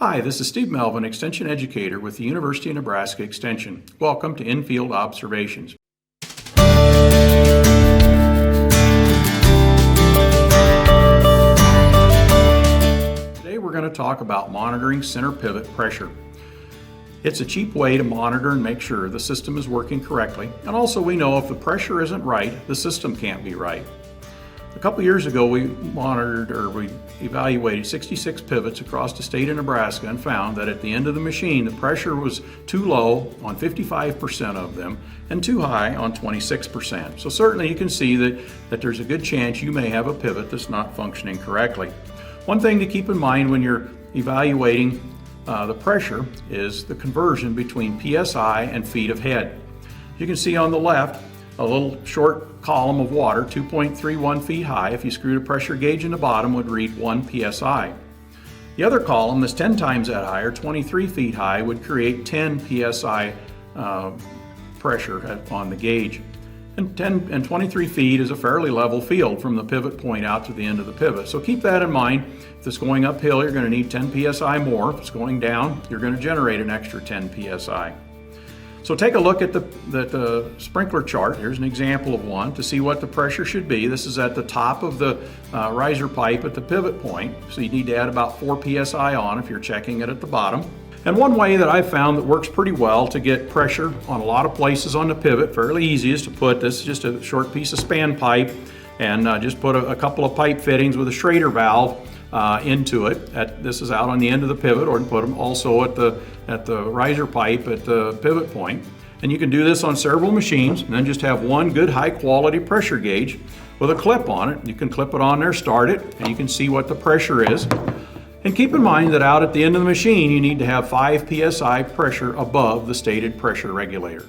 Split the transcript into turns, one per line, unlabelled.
Hi, this is Steve Melvin, Extension Educator with the University of Nebraska Extension. Welcome to In-Field Observations. Today we're going to talk about monitoring center pivot pressure. It's a cheap way to monitor and make sure the system is working correctly, and also we know if the pressure isn't right, the system can't be right. A couple years ago we evaluated 66 pivots across the state of Nebraska and found that at the end of the machine the pressure was too low on 55% of them and too high on 26%. So certainly you can see that there's a good chance you may have a pivot that's not functioning correctly. One thing to keep in mind when you're evaluating the pressure is the conversion between PSI and feet of head. You can see on the left a little short column of water, 2.31 feet high. If you screwed a pressure gauge in the bottom, would read 1 PSI. The other column that's 10 times that high, or 23 feet high, would create 10 PSI pressure on the gauge. And 23 feet is a fairly level field from the pivot point out to the end of the pivot. So keep that in mind. If it's going uphill, you're going to need 10 PSI more. If it's going down, you're going to generate an extra 10 PSI. So take a look at the sprinkler chart. Here's an example of one to see what the pressure should be. This is at the top of the riser pipe at the pivot point. So you need to add about 4 PSI on if you're checking it at the bottom. And one way that I've found that works pretty well to get pressure on a lot of places on the pivot, fairly easy, is to put this just a short piece of span pipe and just put a couple of pipe fittings with a Schrader valve into it. This is out on the end of the pivot, or put them also at the riser pipe at the pivot point. And you can do this on several machines, and then just have one good high quality pressure gauge with a clip on it. You can clip it on there, start it, and you can see what the pressure is. And keep in mind that out at the end of the machine, you need to have 5 PSI pressure above the stated pressure regulator.